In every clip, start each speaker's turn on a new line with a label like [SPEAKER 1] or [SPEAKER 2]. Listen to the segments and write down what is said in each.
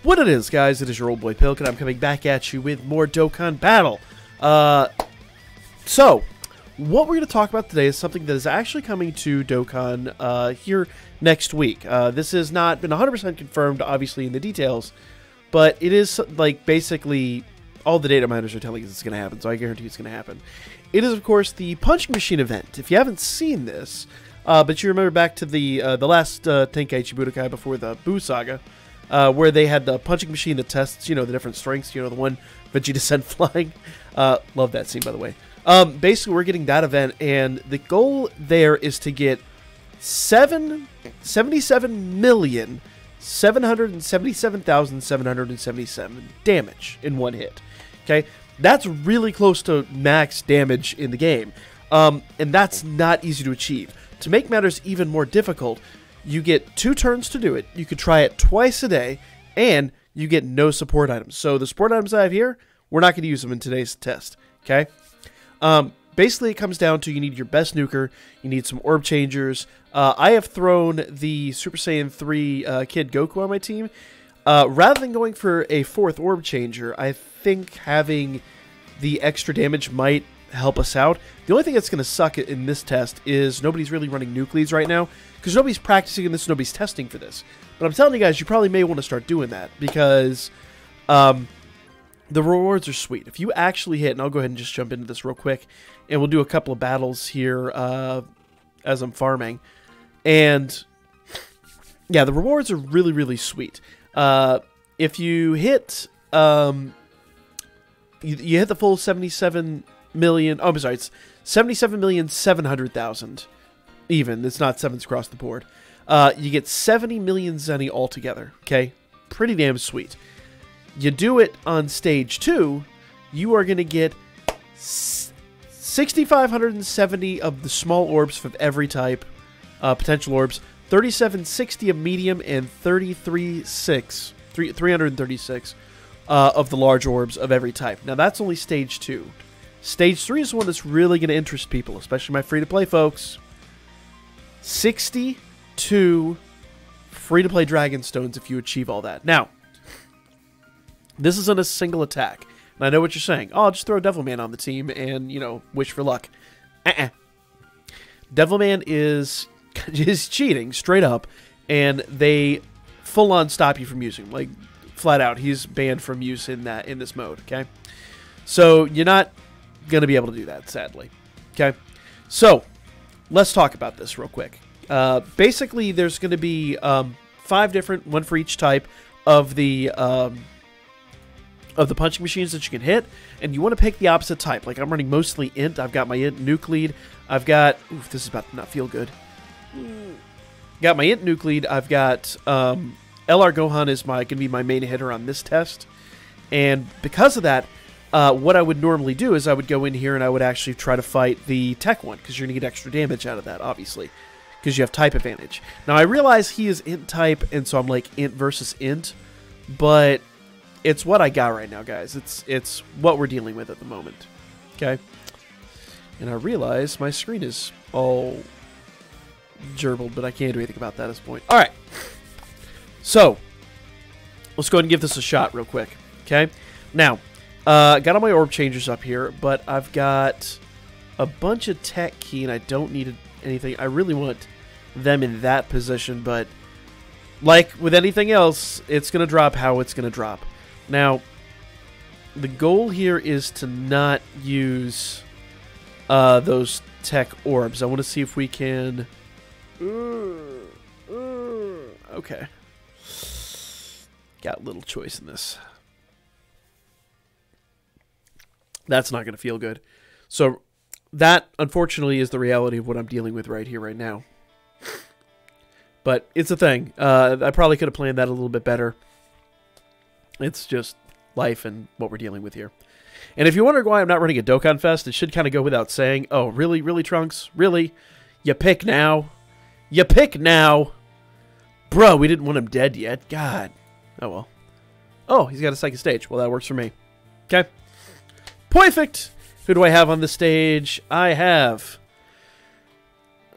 [SPEAKER 1] What it is, guys, it is your old boy Pilk, and I'm coming back at you with more Dokkan Battle. So, what we're going to talk about today is something that is actually coming to Dokkan here next week. This has not been 100% confirmed, obviously, in the details, but it is, like, basically all the data miners are telling us it's going to happen, so I guarantee it's going to happen. It is, of course, the Punching Machine event. If you haven't seen this, but you remember back to the last Tenkaichi Budokai before the Buu Saga, where they had the punching machine that tests, you know, the different strengths, you know, the one Vegeta sent flying. Love that scene, by the way. Basically, we're getting that event, and the goal there is to get 77,777,777 damage in one hit. Okay? That's really close to max damage in the game. And that's not easy to achieve. To make matters even more difficult, you get 2 turns to do it. You could try it twice a day, and you get no support items. So the support items I have here, we're not going to use them in today's test. Okay? Basically, it comes down to you need your best nuker, you need some orb changers. I have thrown the Super Saiyan 3 Kid Goku on my team. Rather than going for a 4th orb changer, I think having the extra damage might help us out. The only thing that's going to suck in this test is nobody's really running nucleeds right now, because nobody's practicing in this, nobody's testing for this. But I'm telling you guys, you probably may want to start doing that, because the rewards are sweet. If you actually hit, and I'll go ahead and just jump into this real quick, and we'll do a couple of battles here as I'm farming. And yeah, the rewards are really, really sweet. If you hit, you hit the full 77 million. Oh, I'm sorry, it's 77,700,000 even. It's not 7s across the board. You get 70 million Zenny altogether. Okay, pretty damn sweet. You do it on stage 2, you are going to get 6,570 of the small orbs of every type, potential orbs, 3,760 of medium, and 336 of the large orbs of every type. Now, that's only stage 2. Stage 3 is the one that's really going to interest people, especially my free-to-play folks. 62 free-to-play Dragon Stones if you achieve all that. Now, this isn't a single attack. And I know what you're saying. Oh, I'll just throw Devilman on the team and, you know, wish for luck. Devilman is cheating, straight up, and they full-on stop you from using him. Like, flat out, he's banned from use in this mode, okay? So, you're not going to be able to do that, sadly. Okay? So, let's talk about this real quick. Basically, there's going to be 5 different, one for each type, of the punching machines that you can hit, and you want to pick the opposite type. Like, I'm running mostly Int. I've got my Int Nuclead. I've got... Oof, this is about to not feel good. Got my Int Nuclead. I've got... LR Gohan is going to be my main hitter on this test. And because of that, what I would normally do is I would go in here and I would actually try to fight the Tech one, because you're going to get extra damage out of that, obviously, because you have type advantage. Now, I realize he is Int type, and so I'm like Int versus Int, but it's what I got right now, guys. It's what we're dealing with at the moment. Okay? And I realize my screen is all gerbled, but I can't do anything about that at this point. Alright. So, let's go ahead and give this a shot real quick. Okay? Now, got all my orb changers up here, but I've got a bunch of tech key, and I don't need anything. I really want them in that position, but like with anything else, it's going to drop how it's going to drop. Now, the goal here is to not use those tech orbs. I want to see if we can... Okay. Got little choice in this. That's not going to feel good. So, that, unfortunately, is the reality of what I'm dealing with right here, right now. But it's a thing. I probably could have planned that a little bit better. It's just life and what we're dealing with here. And if you wonder why I'm not running a Dokkan Fest, it should kind of go without saying. Oh, really? Really, Trunks? Really? You pick now? You pick now? Bro, we didn't want him dead yet. God. Oh, well. Oh, he's got a second stage. Well, that works for me. Okay. Perfect! Who do I have on the stage? I have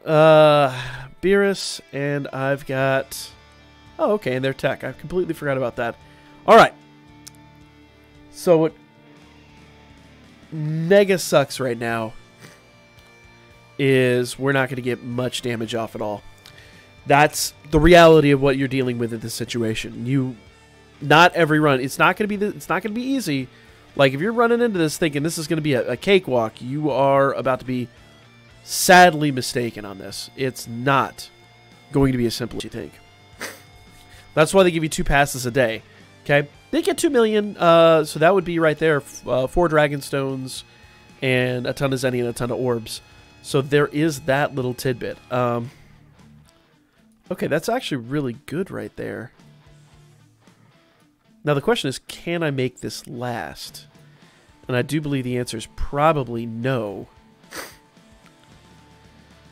[SPEAKER 1] Beerus, and I've got... Oh, okay, and they're tech. I completely forgot about that. All right. So what mega sucks right now is we're not going to get much damage off at all. That's the reality of what you're dealing with in this situation. Not every run. It's not going to be easy. Like if you're running into this thinking this is going to be a cakewalk, you are about to be sadly mistaken on this. It's not going to be as simple as you think. That's why they give you 2 passes a day. Okay, they get 2 million. So that would be right there. 4 dragon stones and a ton of zenny and a ton of orbs. So there is that little tidbit. Okay, that's actually really good right there. Now the question is, can I make this last? And I do believe the answer is probably no.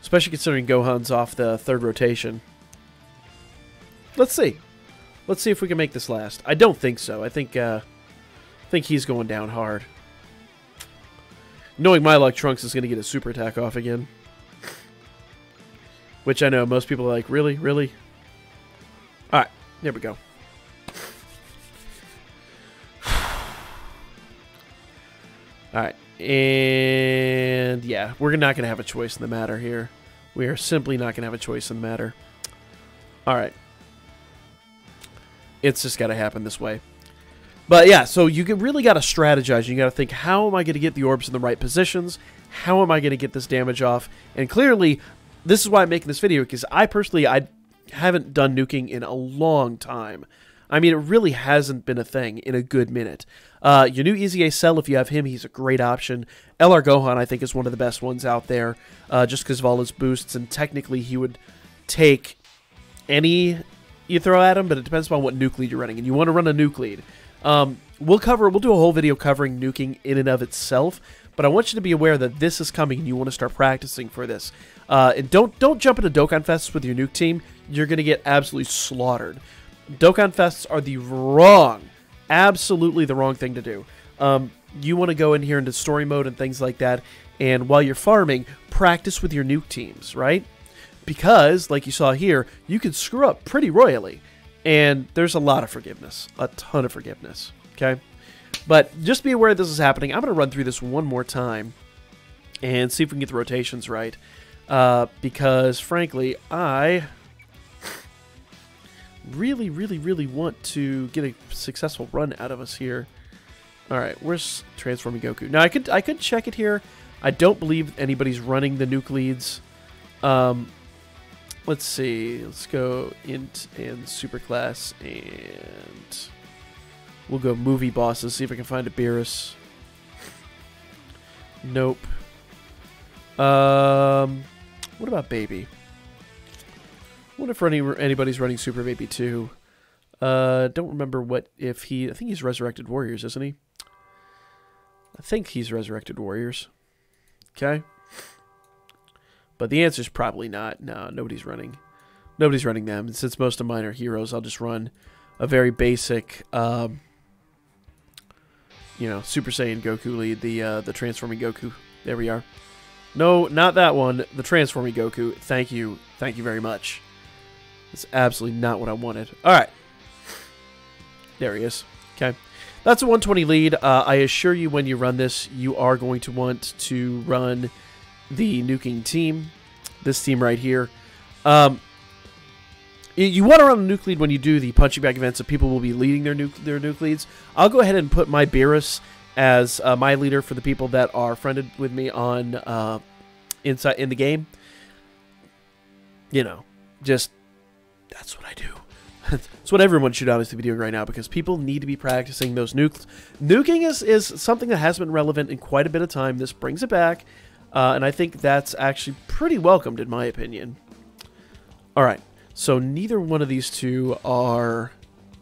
[SPEAKER 1] Especially considering Gohan's off the 3rd rotation. Let's see. Let's see if we can make this last. I don't think so. I think he's going down hard. Knowing my luck, Trunks is going to get a super attack off again. Which I know most people are like, really? Really? Alright, there we go. Alright, and yeah, we're not going to have a choice in the matter here. We are simply not going to have a choice in the matter. Alright. It's just got to happen this way. But yeah, so you really got to strategize. You got to think, how am I going to get the orbs in the right positions? How am I going to get this damage off? And clearly, this is why I'm making this video, because I haven't done nuking in a long time. I mean, it really hasn't been a thing in a good minute. Your new Easy A Cell, if you have him, he's a great option. LR Gohan, I think, is one of the best ones out there, just because of all his boosts, and technically he would take any you throw at him, but it depends upon what nuke lead you're running, and you want to run a nuke lead. We'll do a whole video covering nuking in and of itself, but I want you to be aware that this is coming, and you want to start practicing for this. And don't jump into Dokkan Fests with your nuke team. You're going to get absolutely slaughtered. Dokkan Fests are absolutely the wrong thing to do. You want to go in here into story mode and things like that, and while you're farming, practice with your nuke teams, right? Because, like you saw here, you can screw up pretty royally, and there's a lot of forgiveness, a ton of forgiveness, okay? But just be aware this is happening. I'm going to run through this one more time and see if we can get the rotations right, because, frankly, I really, really, really want to get a successful run out of us here. All right, where's Transforming Goku? Now, I could check it here. I don't believe anybody's running the nuke leads. Let's see. Let's go int and superclass, and we'll go movie bosses. See if I can find a Beerus. Nope. What about Baby? I wonder if anybody's running Super Baby 2. Don't remember if he... I think he's Resurrected Warriors, isn't he? I think he's Resurrected Warriors. Okay. But the answer is probably not. No, nobody's running. Nobody's running them. And since most of mine are heroes, I'll just run a very basic, you know, Super Saiyan Goku lead, the Transforming Goku. There we are. No, not that one. The Transforming Goku. Thank you. Thank you very much. That's absolutely not what I wanted. All right. There he is. Okay. That's a 120 lead. I assure you when you run this, you are going to want to run the nuking team. This team right here. You want to run a nuke lead when you do the punching bag events, so people will be leading their nuke leads. I'll go ahead and put my Beerus as my leader for the people that are friended with me on inside in the game. You know, just that's what I do. That's what everyone should honestly be doing right now, because people need to be practicing those nukes. Nuking is something that has been relevant in quite a bit of time. This brings it back, and I think that's actually pretty welcomed in my opinion. All right, so neither one of these two are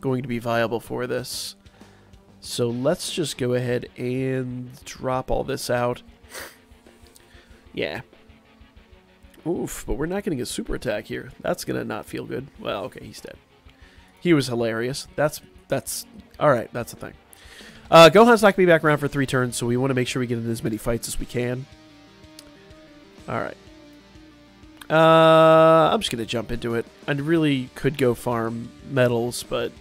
[SPEAKER 1] going to be viable for this. So let's just go ahead and drop all this out. Yeah. Oof, but we're not getting a super attack here. That's going to not feel good. Well, okay, he's dead. He was hilarious. That's all right. That's the thing. Gohan's not going to be back around for 3 turns, so we want to make sure we get into as many fights as we can. All right. I'm just going to jump into it. I really could go farm medals, but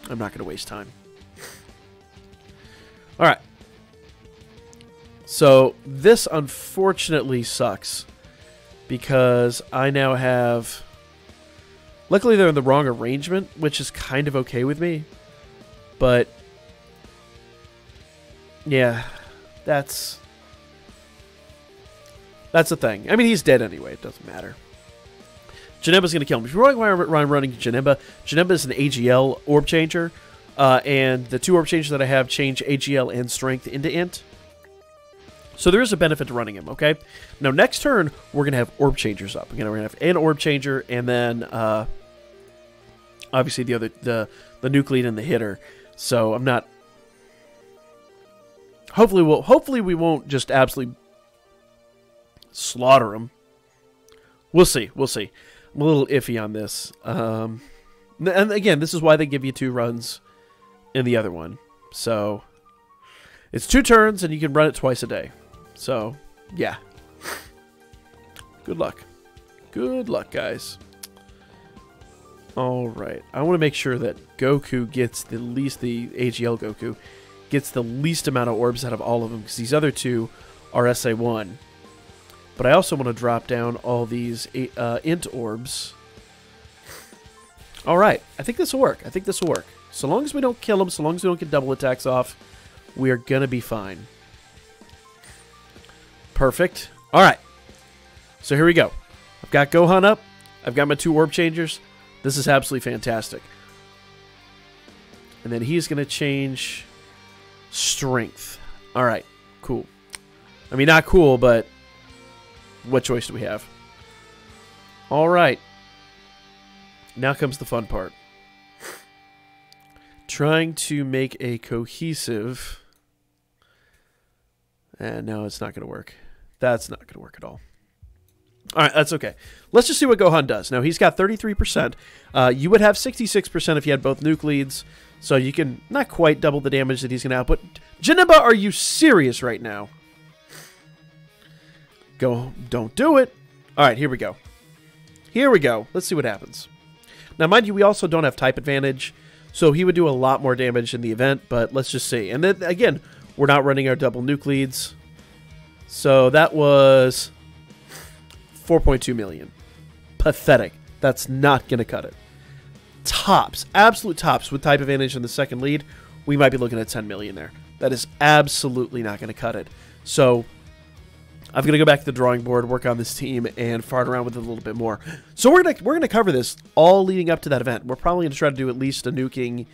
[SPEAKER 1] I'm not going to waste time. All right. So this unfortunately sucks because I now have... Luckily they're in the wrong arrangement, which is kind of okay with me. But yeah, that's the thing. I mean, he's dead anyway. It doesn't matter. Janemba's going to kill him. If you're running Janemba, Janemba is an AGL orb changer. And the 2 orb changers that I have change AGL and strength into int. So there is a benefit to running him, okay? Now, next turn, we're going to have orb changers up. Again, we're going to have an orb changer, and then, obviously, the nuke lead and the hitter. So, I'm not... Hopefully we won't just absolutely slaughter him. We'll see. We'll see. I'm a little iffy on this. And again, this is why they give you 2 runs in the other one. So, it's 2 turns, and you can run it twice a day. So, yeah. Good luck. Good luck, guys. Alright. I want to make sure that Goku gets the AGL Goku, gets the least amount of orbs out of all of them, because these other 2 are SA1. But I also want to drop down all these int orbs. Alright. I think this will work. I think this will work. So long as we don't kill him, so long as we don't get double attacks off, we are going to be fine. Perfect. Alright. So here we go. I've got Gohan up. I've got my 2 orb changers. This is absolutely fantastic. And then he's going to change strength. Alright. Cool. I mean, not cool, but what choice do we have? Alright. Now comes the fun part. Trying to make a cohesive... And no, it's not going to work. That's not going to work at all. All right, that's okay. Let's just see what Gohan does. Now, he's got 33%. You would have 66% if you had both nuke leads. So you can not quite double the damage that he's going to output. Janemba, are you serious right now? Don't do it. All right, here we go. Here we go. Let's see what happens. Now, mind you, we also don't have type advantage. So he would do a lot more damage in the event. But let's just see. And then, again... We're not running our double nuke leads. So that was 4.2 million. Pathetic. That's not going to cut it. Tops, absolute tops with type advantage in the second lead, we might be looking at 10 million there. That is absolutely not going to cut it. So I'm going to go back to the drawing board, work on this team, and fart around with it a little bit more. So we're gonna cover this all leading up to that event. We're probably going to try to do at least a nuking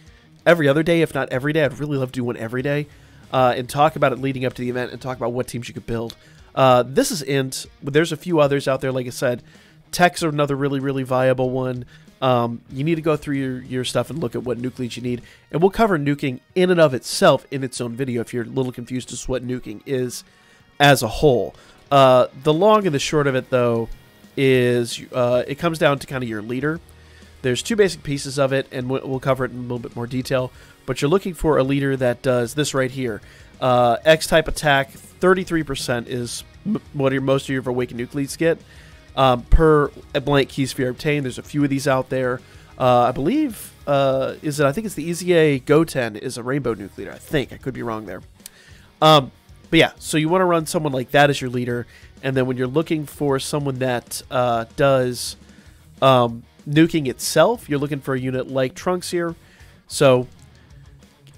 [SPEAKER 1] every other day, if not every day. I'd really love to do one every day. And talk about it leading up to the event and talk about what teams you could build. This is int. There's a few others out there, like I said. Techs are another really, really viable one. You need to go through your stuff and look at what nuke leads you need. And we'll cover nuking in and of itself in its own video if you're a little confused as to what nuking is as a whole. The long and the short of it, though, is it comes down to kind of your leader. There's 2 basic pieces of it, and we'll cover it in a little bit more detail. But you're looking for a leader that does this right here. X-type attack, 33% is what most of your Awakened nuke leads get. Per a blank key sphere obtained. There's a few of these out there. I believe, I think it's the EZA Goten is a rainbow nuke leader. I think. I could be wrong there. But yeah, so you want to run someone like that as your leader. And then when you're looking for someone that does nuking itself, you're looking for a unit like Trunks here. So...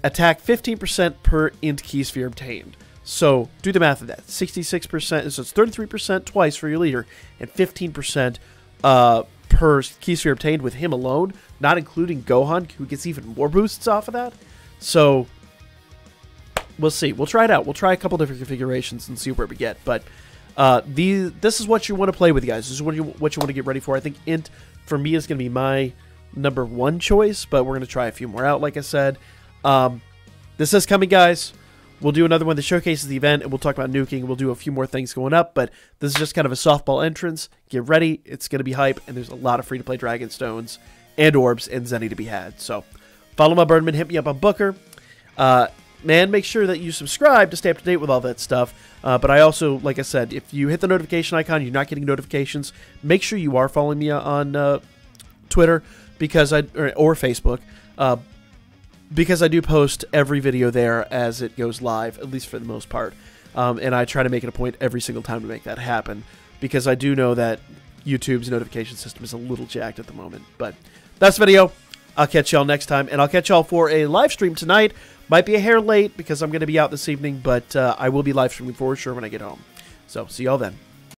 [SPEAKER 1] attack 15% per int key sphere obtained. So, do the math of that. 66%, so it's 33% twice for your leader, and 15% per key sphere obtained with him alone, not including Gohan, who gets even more boosts off of that. So, we'll see. We'll try it out. We'll try a couple different configurations and see where we get. But this is what you want to play with, guys. This is what you want to get ready for. I think int, for me, is going to be my #1 choice, but we're going to try a few more out, like I said. This is coming, guys. We'll do another one that showcases the event, and we'll talk about nuking. We'll do a few more things going up, but this is just kind of a softball entrance. Get ready. It's going to be hype, and there's a lot of free-to-play Dragon Stones and Orbs and Zenny to be had. So follow my Birdman. Hit me up on Booker. Man, make sure that you subscribe to stay up to date with all that stuff. But I also, like I said, if you hit the notification icon, you're not getting notifications, make sure you are following me on Twitter or Facebook. because I do post every video there as it goes live, at least for the most part. And I try to make it a point every single time to make that happen, because I do know that YouTube's notification system is a little jacked at the moment. But that's the video. I'll catch y'all next time, and I'll catch y'all for a live stream tonight. Might be a hair late because I'm going to be out this evening, but I will be live streaming for sure when I get home. So see y'all then.